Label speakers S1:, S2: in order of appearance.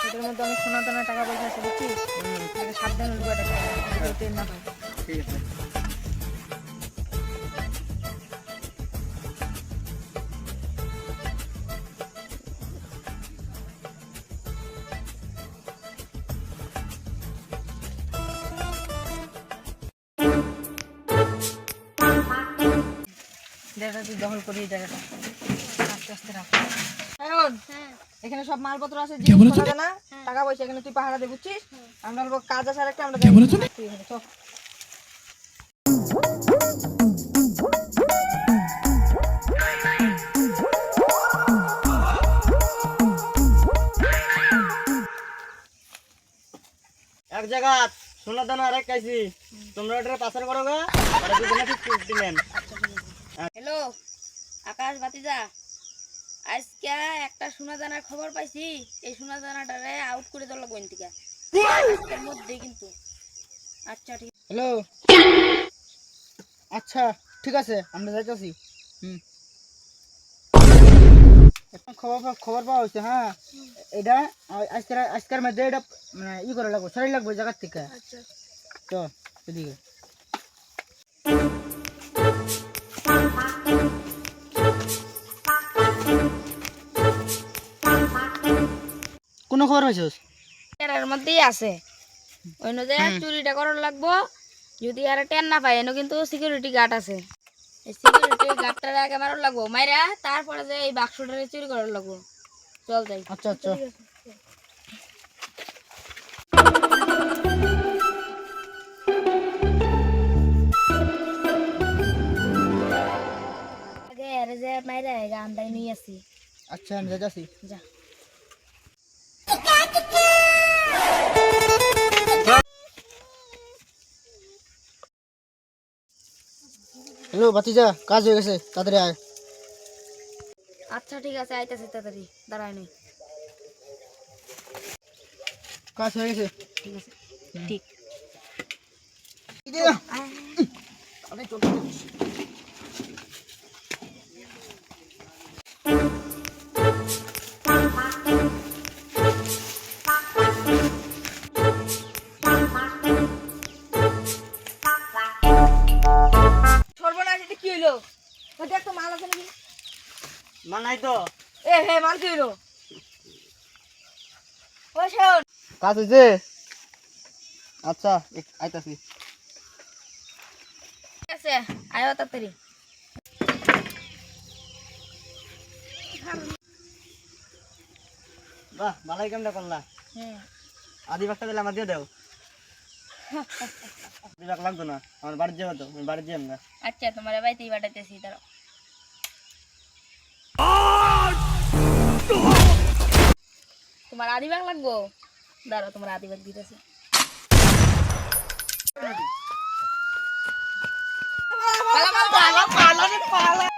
S1: এটার মধ্যে অনেক সোনা দানা টাকা পয়সা আছে বুঝছিস? এটা সাবধানে লুকায় রাখতে হবে, যাতে কেউ টের না পায়।
S2: ঠিক আছে।
S1: জায়গাটা তুই দখল করি, এই জায়গাটা আস্তে আস্তে রাখ। এখন এখানে সব মালপত্র আছে, জিনিস সোনা দানা টাকা পয়সা, এখানে তুই পাহারা দে বুঝছিস? আমরা বলবো কাজ আছে আরেকটা, আমরা যাই। তুই এখানে চল।
S2: এক জায়গা সোনা দানা রাখাইছি, তোমরা ওটা পাচার করো গা, আর দুজনে ঠিক দিলেন।
S3: হ্যালো আকাশ বাতিজা, আজকে একটা সোনা দানার খবর পাইছি। এই সোনা দানাটারে আউট করে দিল কোন থেকে আজকের মধ্যে কিন্তু। আচ্ছা ঠিক
S2: হ্যালো, আচ্ছা ঠিক আছে, আমরা যাইতেছি। খবর পাওয়া হয়েছে। হ্যাঁ, এটা আজকের মধ্যে এটা মানে করে লাগবো, সরাই লাগবো এই জায়গার থেকে।
S3: আচ্ছা
S2: তো এদিকে কোনো খবর পাইছিস?
S3: এর মধ্যেই আছে, অন্য জায়গায় চুরিটা করার লাগবো। যদি আর টেন না পাই, এনে কিন্তু সিকিউরিটি গার্ড আছে। এই সিকিউরিটি গার্ডটারে আগে মারার লাগবো, মাইরা তারপরে যে এই বাক্সটারে চুরি করার লাগবো। চল যাই।
S2: আচ্ছা আচ্ছা।
S3: আগে আরে যে মাইরা গানটাই নিয়ে আসি।
S2: আচ্ছা আমি যাইতেছি।
S3: যা।
S2: হ্যালো বাতিজা, কাজ হয়ে গেছে, তাড়াতাড়ি আয়।
S3: আচ্ছা ঠিক আছে, আইতাছি তাড়াতাড়ি, দাঁড়াই নি।
S2: কাজ হয়ে গেছে।
S3: ঠিক আছে ঠিক।
S1: সর্বনাশ, এটা কি হইলো? ওই দেখ তো মাল আছে নাকি?
S2: মানাই তো
S1: হে মাল কি হইলো? ও শোন,
S2: কাজ হয়েছে। আচ্ছা আইতাছি।
S3: ঠিক আছে আয়ো তাড়াতাড়ি।
S2: বাহ, ভালোই কামটা করলা।
S3: হ্যাঁ
S2: আদি বাক্সটা দিলে আমার দিয়ে দাও। আদি বাক লাগতো না, আমার বাড়ির যাবো তো, আমি বাড়ির যাই আমরা।
S3: আচ্ছা, তোমার বাড়িতেই পাঠাইতেছি, দাঁড়াও। তোমার আদিবাগ লাগবো, দাঁড়াও তোমার আদিবাগ দিতেছি।
S1: পালা পালা পালা পালা পালা।